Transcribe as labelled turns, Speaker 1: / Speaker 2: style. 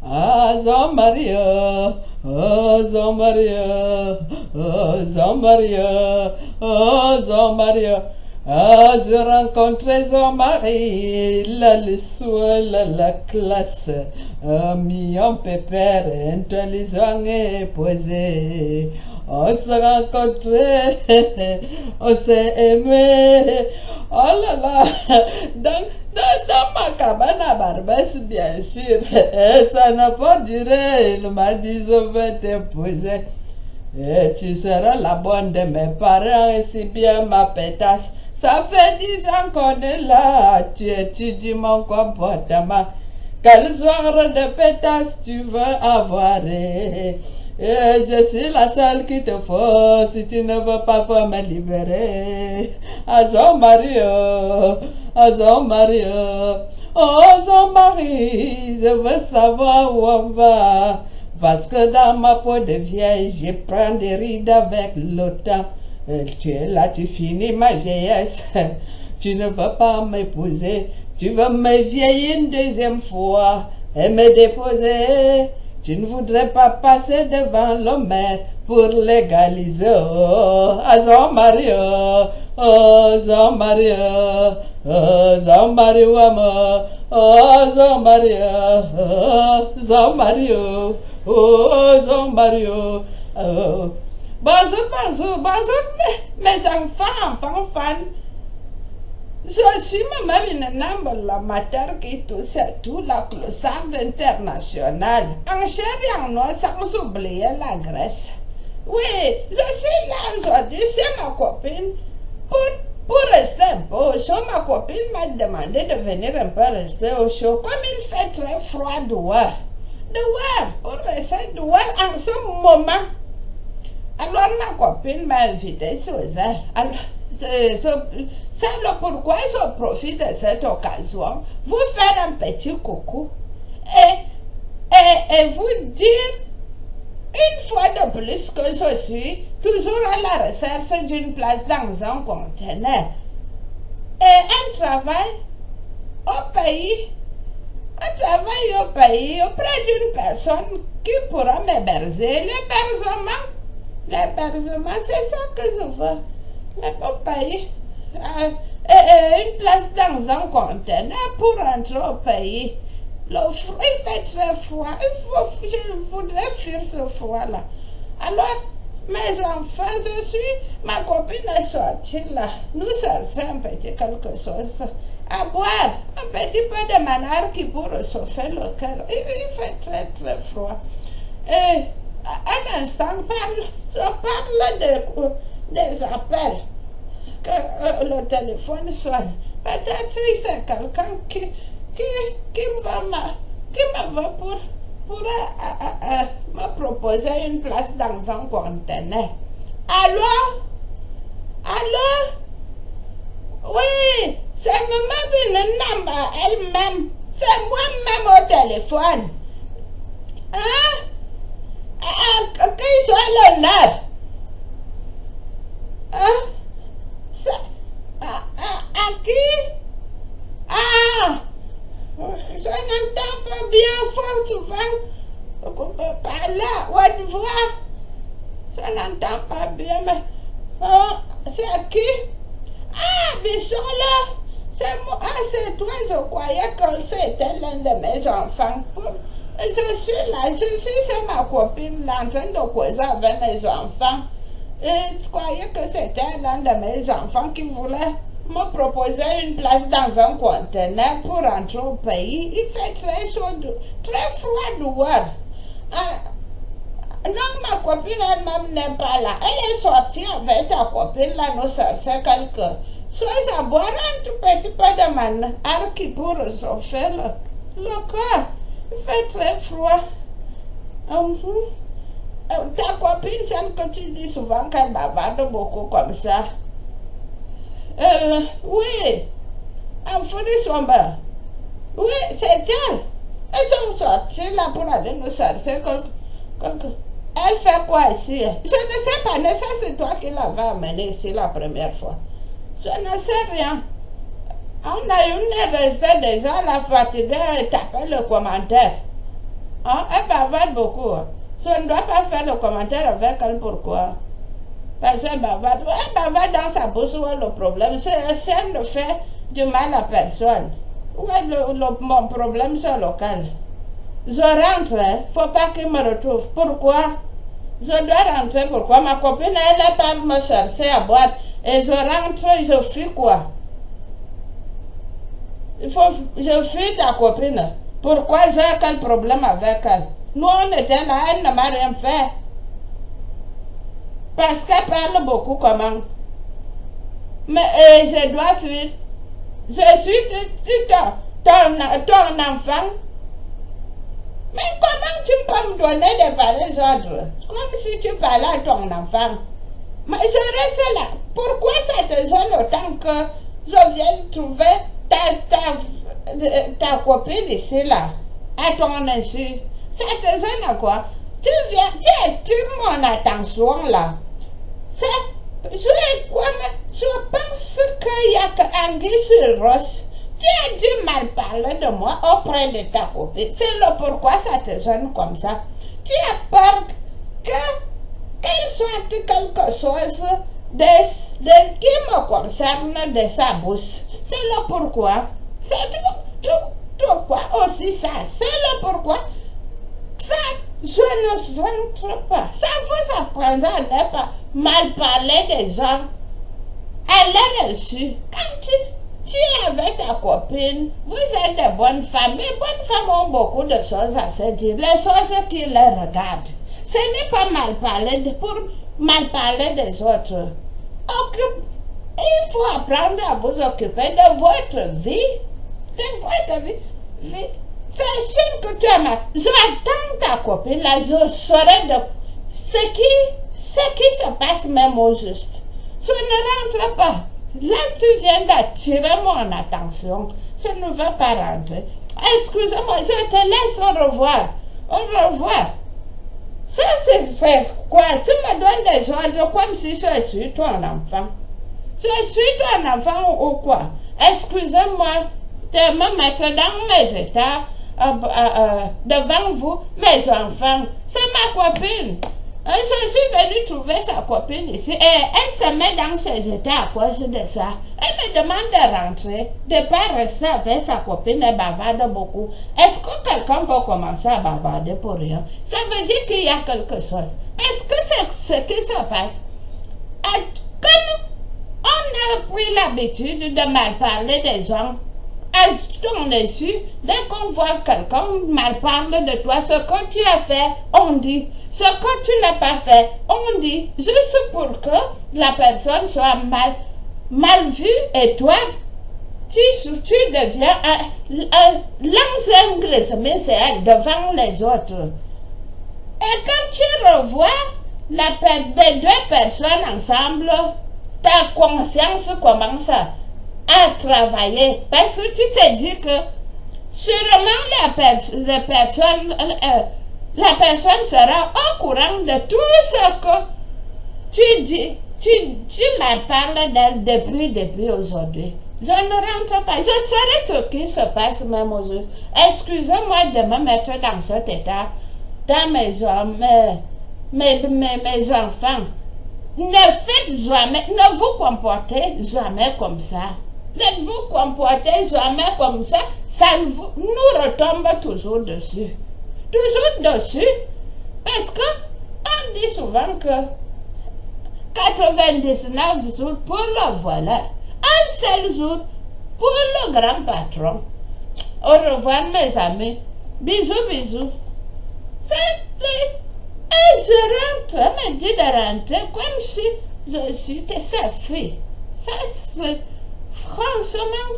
Speaker 1: Ah, Jean-Maria, oh Jean-Maria, oh Jean-Maria, oh Jean-Maria. Ah, je rencontrais Jean-Marie, là le soir, là la classe, ami en pépère, intelligent et posé. On se rencontrait, on s'est aimé. Oh là là, dans ma cabane à Barbès, bien sûr. Et ça n'a pas duré, il m'a dit je vais t'épouser. Et tu seras la bonne de mes parents et si bien ma pétasse. Ça fait 10 ans qu'on est là, tu étudies mon comportement. Quel genre de pétasse tu veux avoir? Et je suis la seule qui te faut si tu ne veux pas me libérer. Ah Jean-Marie, ah Jean-Marie, oh Jean-Marie, je veux savoir où on va. Parce que dans ma peau de vieille, je prends des rides avec le temps. Tu es là, tu finis ma vieillesse. Tu ne veux pas m'épouser. Tu veux me vieillir une deuxième fois et me déposer. Tu ne voudrais pas passer devant l'homme pour légaliser. Oh, Jean-Marie, oh, Jean-Marie, oh, Jean-Marie, oh, Jean-Marie, oh, Jean-Marie, oh, Jean-Marie, oh. Bonjour, mes enfants fans. Je suis moi-même une humble amateur qui touche à tout la clochard internationale, en chair et en os sans oublier la Grèce. Oui, je suis là aujourd'hui chez ma copine pour rester un peu au chaud. Ma copine m'a demandé de venir un peu rester au chaud, comme il fait très froid dehors. Pour rester dehors en ce moment. Alors ma copine m'a invité chez elle. Alors, c'est le pourquoi je profite de cette occasion, vous faire un petit coucou et vous dire une fois de plus que je suis toujours à la recherche d'une place dans un conteneur et un travail au pays auprès d'une personne qui pourra m'héberger. L'hébergement, c'est ça que je veux. Au pays. Une place dans un conteneur pour rentrer au pays. Le froid, il fait très froid. Je voudrais fuir ce froid-là. Alors, mes enfants, ma copine est sortie là. Nous cherchons un petit quelque chose à boire. Un petit peu de manarque pour réchauffer le cœur. Il fait très très froid. Et un instant, je parle des appels. Que le téléphone sonne. Peut-être que c'est quelqu'un qui me va pour me proposer une place dans un conteneur. Allô? Oui, c'est même une number elle-même. C'est moi-même au téléphone. Hein? Qui soit l'honneur? Hein? À qui? Ah! Je n'entends pas bien fort souvent. Par là, haute voix. Je n'entends pas bien, mais... c'est à qui? Ah, Bichon c'est moi. Ah, c'est toi, je croyais que c'était l'un de mes enfants. Je suis là, je suis chez ma copine là, en train de causer avec mes enfants. Et je croyais que c'était l'un de mes enfants qui voulait me proposer une place dans un conteneur pour rentrer au pays. Il fait très chaud, très froid dehors. Non, ma copine elle-même n'est pas là. Elle est sortie avec ta copine là, nous chercher quelque chose à boire, un tout petit peu de manarque pour réchauffer le corps. Il fait très froid. Ta copine, celle que tu dis souvent qu'elle bavarde beaucoup comme ça. Oui. En Sombre. Oui, c'est elle. Elles sont sorties là pour aller nous chercher quelque... Elle fait quoi ici? Je ne sais pas, mais ça c'est toi qui l'avais amenée ici la première fois. Je ne sais rien. On est resté déjà la fatiguée et taper le commentaire.
Speaker 2: Hein? Elle bavarde beaucoup. Hein. Si on ne doit pas faire le commentaire avec elle, pourquoi? Parce qu'elle bavarde. Elle bavarde dans sa bouche, où est le problème? Si elle ne fait du mal à personne. Où est mon problème, c'est local? Je rentre, hein. Faut pas qu'il me retrouve. Pourquoi? Je dois rentrer, pourquoi? Ma copine, elle n'est pas me chercher à boire. Et je rentre, je fuis quoi? Je fuis ta copine. Pourquoi j'ai quel problème avec elle? Nous, on était là, elle ne m'a rien fait. Parce qu'elle parle beaucoup comment? Mais je dois fuir. Je suis ton enfant. Mais comment tu peux me donner des pareils ordres? Comme si tu parlais à ton enfant. Mais je reste là. Pourquoi ça te gêne autant que je vienne trouver ta copine ici là, à ton insu? Ça te gêne à quoi? Tu viens, tu attires mon attention là. Je pense qu'il n'y a qu'Anguille sur roche. Tu as du mal parler de moi auprès de ta copine. C'est le pourquoi ça te gêne comme ça. Tu as peur qu'elle soit quelque chose qui me concerne de sa bouche. C'est le pourquoi. C'est pourquoi aussi ça. C'est le pourquoi. Ça, je ne rentre pas. Ça vous apprendre à ne pas mal parler des gens. À leur reçu. Quand tu es avec ta copine, vous êtes de bonnes femmes. Les bonnes femmes ont beaucoup de choses à se dire. Les choses qui les regardent. Ce n'est pas mal parler pour mal parler des autres. Il faut apprendre à vous occuper de votre vie. De votre vie. C'est sûr que tu as mal. J'attends ta copine là, je saurai de ce qui se passe même au juste. Je ne rentre pas. Là, tu viens d'attirer mon attention. Je ne veux pas rentrer. Excusez-moi, je te laisse au revoir. Au revoir. Ça, c'est quoi? Tu me donnes des ordres comme si je suis ton enfant. Je suis ton enfant ou quoi? Excusez-moi de me mettre dans mes états devant vous, mes enfants. C'est ma copine. Je suis venue trouver sa copine ici et elle se met dans ses états à cause de ça. Elle me demande de rentrer, de ne pas rester avec sa copine et bavarde beaucoup. Est-ce que quelqu'un peut commencer à bavarder pour rien? Ça veut dire qu'il y a quelque chose. Est-ce que c'est ce qui se passe? Comme on a pris l'habitude de mal parler des gens, à ton insu, dès qu'on voit quelqu'un mal parler de toi, ce que tu as fait, on dit. Ce que tu n'as pas fait, on dit. Juste pour que la personne soit mal vue et toi, tu deviens un lance mais c'est devant les autres. Et quand tu revois les deux personnes ensemble, ta conscience commence à travailler. Parce que tu te dis que sûrement la personne sera au courant de tout ce que tu dis. Tu me parles d'elle depuis aujourd'hui. Je ne rentre pas. Je saurai ce qui se passe même aujourd'hui. Excusez-moi de me mettre dans cet état. Dans mes enfants. Ne faites jamais, ne vous comportez jamais comme ça. Ne vous comportez jamais comme ça. Ça nous retombe toujours dessus. Toujours dessus. Parce que on dit souvent que 99 jours pour le voleur, un seul jour pour le grand patron. Au revoir mes amis. Bisous, bisous. Et je rentre, elle me dit de rentrer comme si je suis sa fille. Ça, c'est franchement